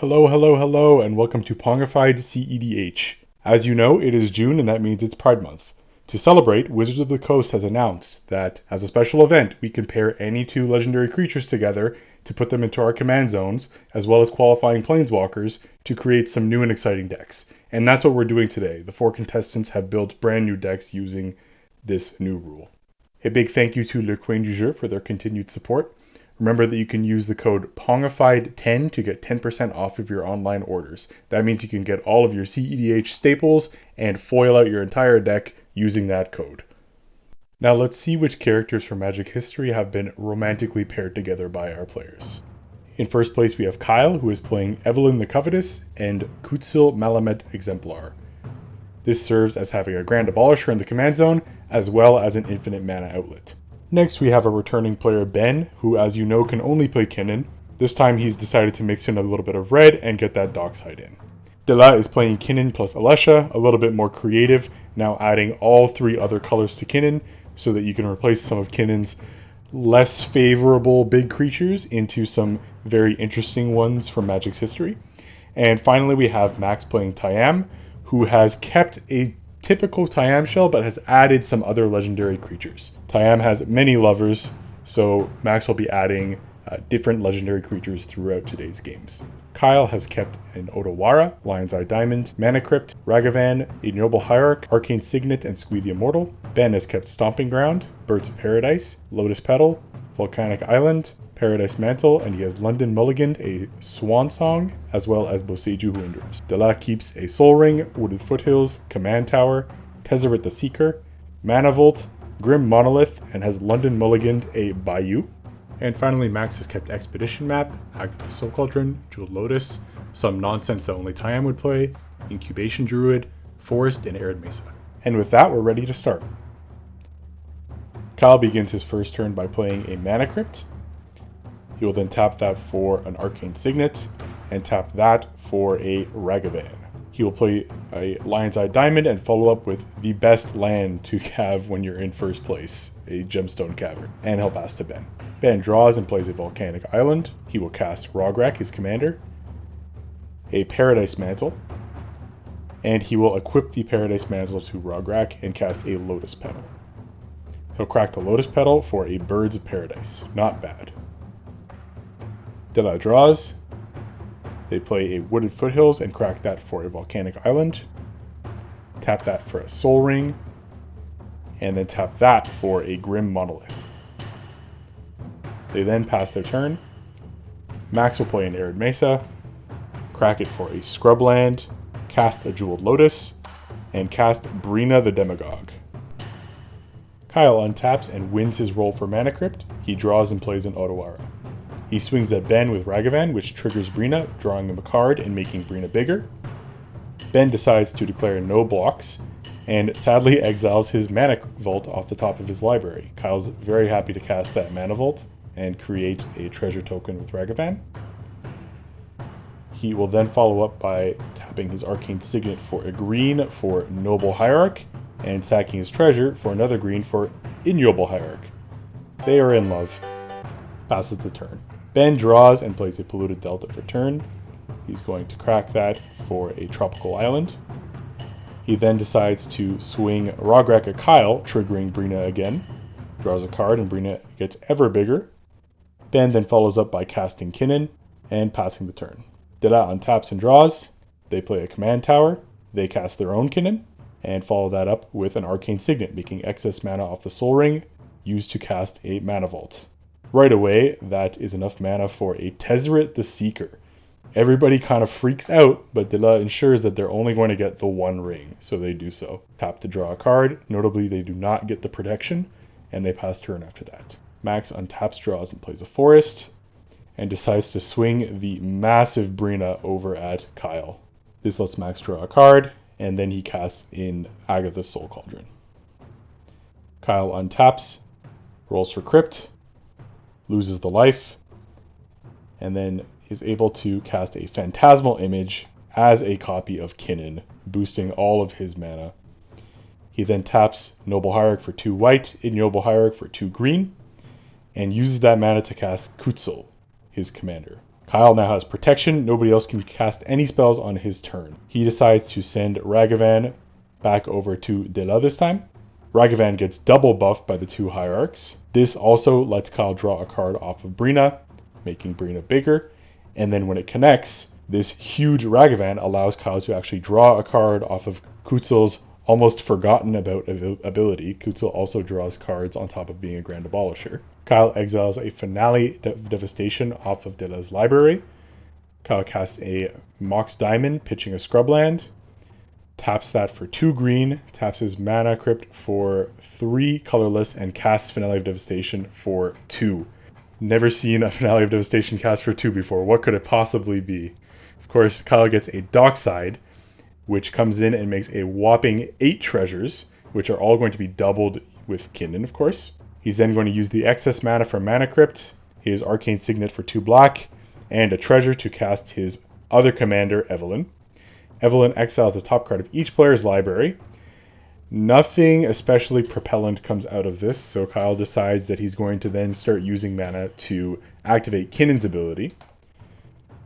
Hello, hello, hello, and welcome to Pongified Cedh. As you know, it is June and that means it's Pride Month. To celebrate, Wizards of the Coast has announced that, as a special event, we can pair any two legendary creatures together to put them into our command zones, as well as qualifying planeswalkers, to create some new and exciting decks. And that's what we're doing today. The four contestants have built brand new decks using this new rule. A big thank you to Le Coin du Jeu for their continued support. Remember that you can use the code Pongified10 to get 10% off of your online orders. That means you can get all of your Cedh staples and foil out your entire deck using that code. Now let's see which characters from Magic history have been romantically paired together by our players. In first place we have Kyle, who is playing Evelyn the Covetous and Kutsil Malamet Exemplar. This serves as having a Grand Abolisher in the command zone, as well as an infinite mana outlet. Next we have a returning player, Ben, who as you know can only play Kinnan. This time he's decided to mix in a little bit of red and get that Dockside in. Dela is playing Kinnan plus Alesha, a little bit more creative, now adding all three other colors to Kinnan so that you can replace some of Kinnan's less favorable big creatures into some very interesting ones from Magic's history. And finally we have Max playing Tyam, who has kept a typical Tyam shell but has added some other legendary creatures. Tyam has many lovers, so Max will be adding different legendary creatures throughout today's games. Kyle has kept an Otawara, Lion's Eye Diamond, Mana Crypt, Ragavan, Ignoble Hierarch, Arcane Signet, and Squee the Immortal. Ben has kept Stomping Ground, Birds of Paradise, Lotus Petal, Volcanic Island, Paradise Mantle, and he has London Mulliganed, a Swan Song, as well as Boseiju Who Endures. Dela keeps a Soul Ring, Wooded Foothills, Command Tower, Tezzeret the Seeker, Mana Vault, Grim Monolith, and has London Mulliganed, a Bayou. And finally, Max has kept Expedition Map, Agatha Soul Cauldron, Jeweled Lotus, some nonsense that only Tyam would play, Incubation Druid, Forest, and Arid Mesa. And with that, we're ready to start. Kyle begins his first turn by playing a Mana Crypt. He will then tap that for an Arcane Signet, and tap that for a Ragavan. He will play a Lion's Eye Diamond and follow up with the best land to have when you're in first place, a Gemstone Cavern, and he'll pass to Ben. Ben draws and plays a Volcanic Island. He will cast Rograk, his commander, a Paradise Mantle, and he will equip the Paradise Mantle to Rograk and cast a Lotus Petal. He'll crack the Lotus Petal for a Birds of Paradise. Not bad. Dela draws. They play a Wooded Foothills and crack that for a Volcanic Island. Tap that for a Soul Ring. And then tap that for a Grim Monolith. They then pass their turn. Max will play an Arid Mesa, crack it for a Scrubland, cast a Jeweled Lotus, and cast Brina the Demagogue. Kyle untaps and wins his roll for Mana Crypt. He draws and plays an Otawara. He swings at Ben with Ragavan, which triggers Brina, drawing him a card and making Brina bigger. Ben decides to declare no blocks, and sadly exiles his Mana Vault off the top of his library. Kyle's very happy to cast that Mana Vault and create a treasure token with Ragavan. He will then follow up by tapping his Arcane Signet for a green for Noble Hierarch, and sacking his treasure for another green for Ignoble Hierarch. They are in love. Passes the turn. Ben draws and plays a Polluted Delta for turn. He's going to crack that for a Tropical Island. He then decides to swing Rograk at Kyle, triggering Brina again. Draws a card and Brina gets ever bigger. Ben then follows up by casting Kinnan and passing the turn. Dela untaps and draws. They play a Command Tower. They cast their own Kinnan and follow that up with an Arcane Signet, making excess mana off the Soul Ring, used to cast a Mana Vault. Right away, that is enough mana for a Tezzeret the Seeker. Everybody kind of freaks out, but Dela ensures that they're only going to get the one ring, so they do so. Tap to draw a card. Notably, they do not get the protection, and they pass turn after that. Max untaps, draws, and plays a Forest, and decides to swing the massive Brina over at Kyle. This lets Max draw a card, and then he casts in Agatha Soul Cauldron. Kyle untaps, rolls for Crypt, loses the life, and then is able to cast a Phantasmal Image as a copy of Kinnan, boosting all of his mana. He then taps Noble Hierarch for 2 white, Ignoble Hierarch for 2 green, and uses that mana to cast Kutsil, his commander. Kyle now has protection. Nobody else can cast any spells on his turn. He decides to send Ragavan back over to Dela this time. Ragavan gets double buffed by the two Hierarchs. This also lets Kyle draw a card off of Brina, making Brina bigger. And then when it connects, this huge Ragavan allows Kyle to actually draw a card off of Kutzel's almost forgotten about ability. Kutzel also draws cards on top of being a Grand Abolisher. Kyle exiles a Finale Devastation off of Dela's library. Kyle casts a Mox Diamond, pitching a Scrubland. Taps that for 2 green, taps his Mana Crypt for 3 colorless, and casts Finale of Devastation for 2. Never seen a Finale of Devastation cast for 2 before. What could it possibly be? Of course, Kyle gets a Dockside, which comes in and makes a whopping 8 treasures, which are all going to be doubled with Kinnan, of course. He's then going to use the excess mana from Mana Crypt, his Arcane Signet for 2 black, and a treasure to cast his other commander, Evelyn. Evelyn exiles the top card of each player's library. Nothing especially propellant comes out of this, so Kyle decides that he's going to then start using mana to activate Kinnan's ability.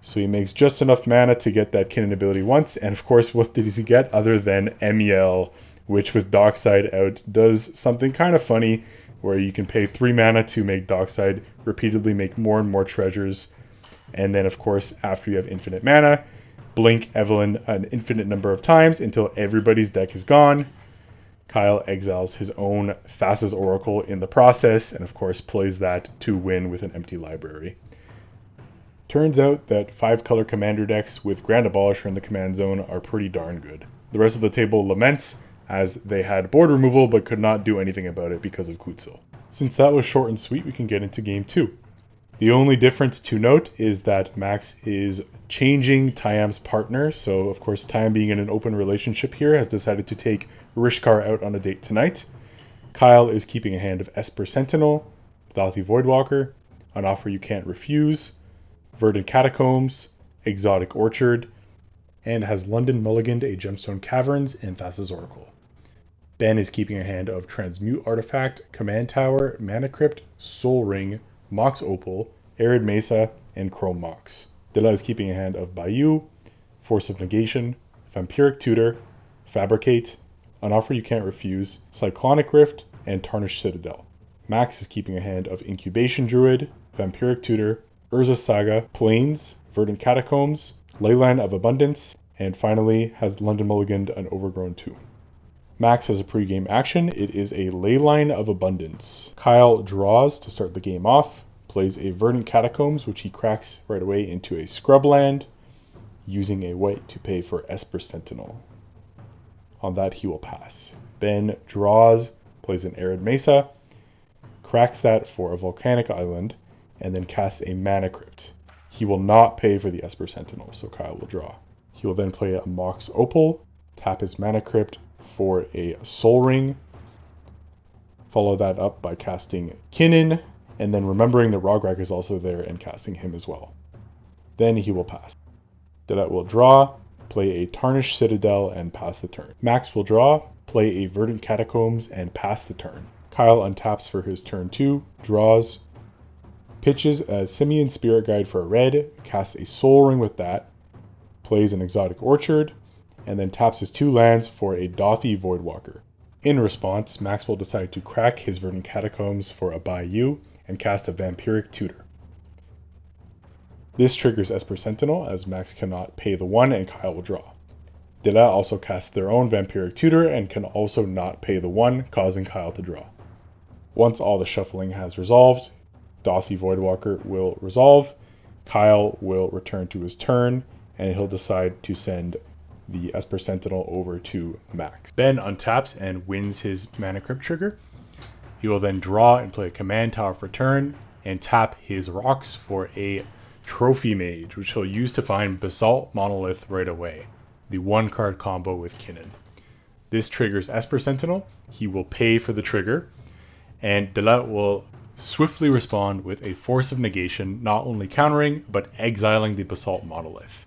So he makes just enough mana to get that Kinnan ability once, and of course, what did he get other than Emiel, which with Dockside out does something kind of funny, where you can pay 3 mana to make Dockside repeatedly make more and more treasures, and then of course, after you have infinite mana, blink Evelyn an infinite number of times until everybody's deck is gone. Kyle exiles his own Thassa's Oracle in the process, and of course plays that to win with an empty library. Turns out that 5-color commander decks with Grand Abolisher in the command zone are pretty darn good. The rest of the table laments, as they had board removal but could not do anything about it because of Kutzel. Since that was short and sweet, we can get into game 2. The only difference to note is that Max is changing Tyam's partner, so of course Tyam, being in an open relationship here, has decided to take Rishkar out on a date tonight. Kyle is keeping a hand of Esper Sentinel, Dauthi Voidwalker, An Offer You Can't Refuse, Verdant Catacombs, Exotic Orchard, and has London mulliganed a Gemstone Caverns and Thassa's Oracle. Ben is keeping a hand of Transmute Artifact, Command Tower, Mana Crypt, Soul Ring, Mox Opal, Arid Mesa, and Chrome Mox. Dela is keeping a hand of Bayou, Force of Negation, Vampiric Tutor, Fabricate, An Offer You Can't Refuse, Cyclonic Rift, and Tarnished Citadel. Max is keeping a hand of Incubation Druid, Vampiric Tutor, Urza Saga, Plains, Verdant Catacombs, Leyline of Abundance, and finally has London mulliganed an Overgrown Tomb. Max has a pre-game action. It is a Leyline of Abundance. Kyle draws to start the game off, plays a Verdant Catacombs, which he cracks right away into a Scrubland, using a white to pay for Esper Sentinel. On that, he will pass. Ben draws, plays an Arid Mesa, cracks that for a Volcanic Island, and then casts a Mana Crypt. He will not pay for the Esper Sentinel, so Kyle will draw. He will then play a Mox Opal, tap his Mana Crypt for a Soul Ring, follow that up by casting Kinnan, and then remembering that Rograk is also there and casting him as well. Then he will pass. Delet will draw, play a Tarnished Citadel, and pass the turn. Max will draw, play a Verdant Catacombs, and pass the turn. Kyle untaps for his turn 2, draws, pitches a Simian Spirit Guide for a red, casts a Soul Ring with that, plays an Exotic Orchard, and then taps his 2 lands for a Dauthi Voidwalker. In response, Max will decide to crack his Verdant Catacombs for a Bayou and cast a Vampiric Tutor. This triggers Esper Sentinel, as Max cannot pay the 1 and Kyle will draw. Dela also casts their own Vampiric Tutor and can also not pay the 1, causing Kyle to draw. Once all the shuffling has resolved, Dauthi Voidwalker will resolve, Kyle will return to his turn, and he'll decide to send the Esper Sentinel over to Max. Ben untaps and wins his Mana Crypt trigger. He will then draw and play a Command Tower for turn, and tap his rocks for a Trophy Mage, which he'll use to find Basalt Monolith right away, the 1-card combo with Kinnan. This triggers Esper Sentinel. He will pay for the trigger, and Delet will swiftly respond with a Force of Negation, not only countering, but exiling the Basalt Monolith.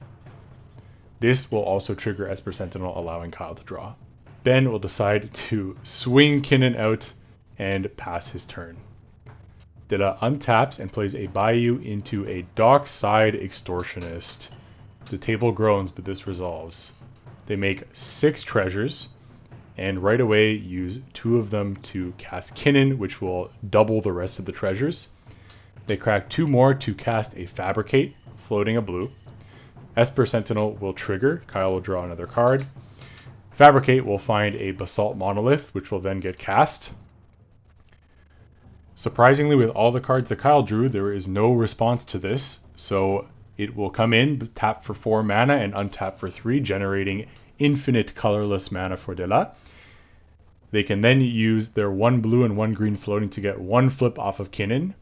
This will also trigger Esper Sentinel, allowing Kyle to draw. Ben will decide to swing Kinnan out and pass his turn. Dilla untaps and plays a Bayou into a Dockside Extortionist. The table groans, but this resolves. They make 6 treasures, and right away use 2 of them to cast Kinnan, which will double the rest of the treasures. They crack 2 more to cast a Fabricate, floating a blue. Esper Sentinel will trigger. Kyle will draw another card. Fabricate will find a Basalt Monolith, which will then get cast. Surprisingly, with all the cards that Kyle drew, there is no response to this, so it will come in, tap for 4 mana, and untap for 3, generating infinite colorless mana for Dilla. They can then use their 1 blue and 1 green floating to get 1 flip off of Kinnan.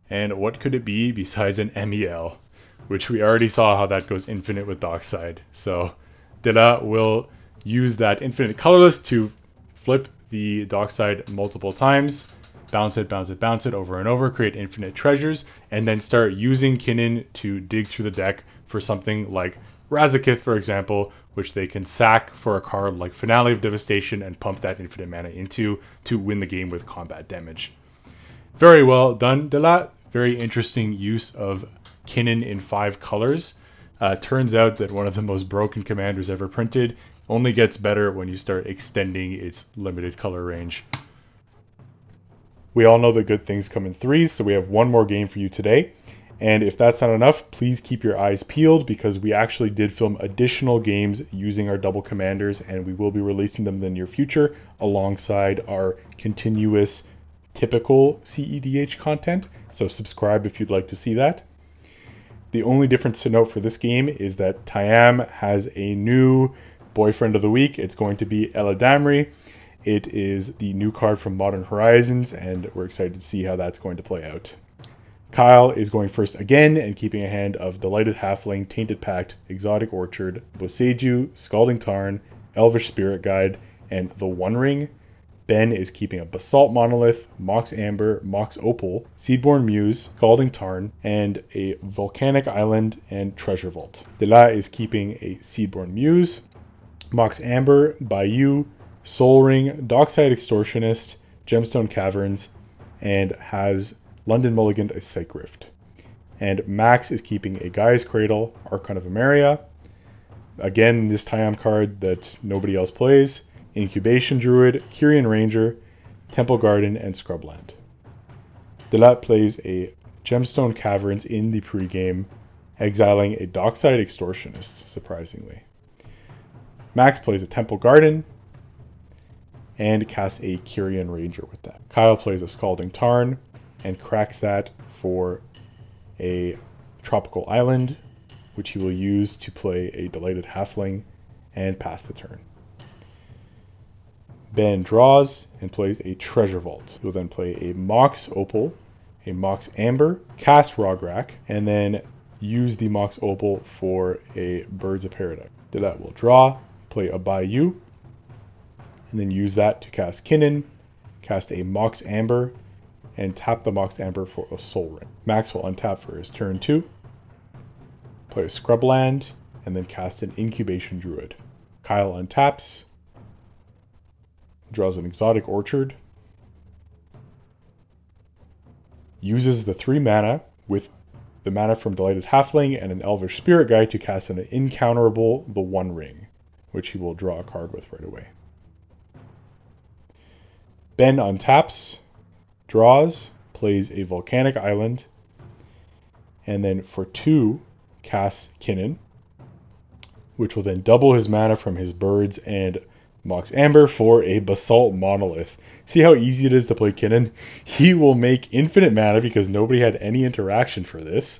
And what could it be besides an MEL, which we already saw how that goes infinite with Dockside. So Dilla will use that infinite colorless to flip the Dockside multiple times, bounce it, bounce it, bounce it over and over, create infinite treasures, and then start using Kinnan to dig through the deck for something like Razakith, for example, which they can sack for a card like Finale of Devastation and pump that infinite mana into to win the game with combat damage. Very well done, Dilla. Very interesting use of Kinnan in 5 colors. Turns out that one of the most broken commanders ever printed only gets better when you start extending its limited color range. We all know that good things come in 3s, so we have one more game for you today. And if that's not enough, please keep your eyes peeled because we actually did film additional games using our double commanders, and we will be releasing them in the near future alongside our continuous typical CEDH content. So subscribe if you'd like to see that. The only difference to note for this game is that Tyam has a new boyfriend of the week. It's going to be Eladamri. It is the new card from Modern Horizons, and we're excited to see how that's going to play out. Kyle is going first again and keeping a hand of Delighted Halfling, Tainted Pact, Exotic Orchard, Boseiju, Scalding Tarn, Elvish Spirit Guide, and the One Ring. Ben is keeping a Basalt Monolith, Mox Amber, Mox Opal, Seedborn Muse, Scalding Tarn, and a Volcanic Island and Treasure Vault. Dilla is keeping a Seedborn Muse, Mox Amber, Bayou, Soul Ring, Dockside Extortionist, Gemstone Caverns, and has London Mulliganed a Psych Rift. And Max is keeping a Gaia's Cradle, Archon of Emeria. Again, this Tyam card that nobody else plays. Incubation Druid, Kyrian Ranger, Temple Garden, and Scrubland. Dilla plays a Gemstone Caverns in the pregame, exiling a Dockside Extortionist, surprisingly. Max plays a Temple Garden, and casts a Kyrian Ranger with that. Kyle plays a Scalding Tarn, and cracks that for a Tropical Island, which he will use to play a Delighted Halfling and pass the turn. Ben draws and plays a Treasure Vault. He will then play a Mox Opal, a Mox Amber, cast Rograk, and then use the Mox Opal for a Birds of Paradise. That will draw, play a Bayou, and then use that to cast Kinnan, cast a Mox Amber, and tap the Mox Amber for a Soul Ring. Max will untap for his turn 2, play a Scrubland, and then cast an Incubation Druid. Kyle untaps, draws an Exotic Orchard, uses the 3 mana with the mana from Delighted Halfling and an Elvish Spirit Guide to cast an Incounterable the One Ring, which he will draw a card with right away. Ben untaps, draws, plays a Volcanic Island, and then for 2 casts Kinnan, which will then double his mana from his birds and Mox Amber for a Basalt Monolith. See how easy it is to play Kinnan? He will make infinite mana because nobody had any interaction for this,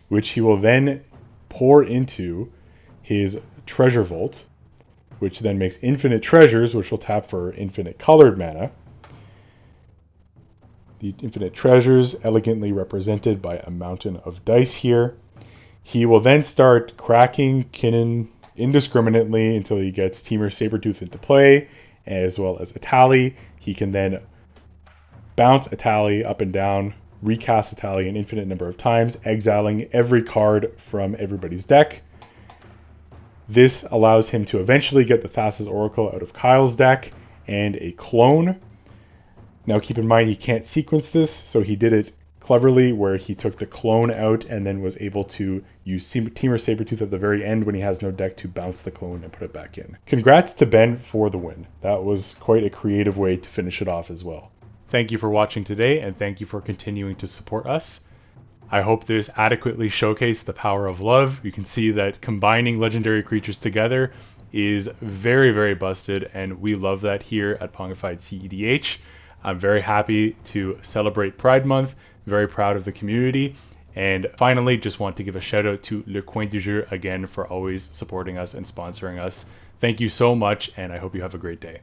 which he will then pour into his Treasure Vault, which then makes infinite treasures, which will tap for infinite colored mana. The infinite treasures elegantly represented by a mountain of dice here. He will then start cracking Kinnan indiscriminately until he gets Temur Sabertooth into play, as well as Atali. He can then bounce Atali up and down, recast Atali an infinite number of times, exiling every card from everybody's deck. This allows him to eventually get the Thassa's Oracle out of Kyle's deck and a clone. Now keep in mind he can't sequence this, so he did it cleverly where he took the clone out and then was able to use Temur Sabertooth at the very end when he has no deck to bounce the clone and put it back in. Congrats to Ben for the win. That was quite a creative way to finish it off as well. Thank you for watching today, and thank you for continuing to support us. I hope this adequately showcased the power of love. You can see that combining legendary creatures together is very, very busted, and we love that here at Pongified CEDH. I'm very happy to celebrate Pride Month, very proud of the community, and finally just want to give a shout out to Le Coin du Jeu again for always supporting us and sponsoring us. Thank you so much, and I hope you have a great day.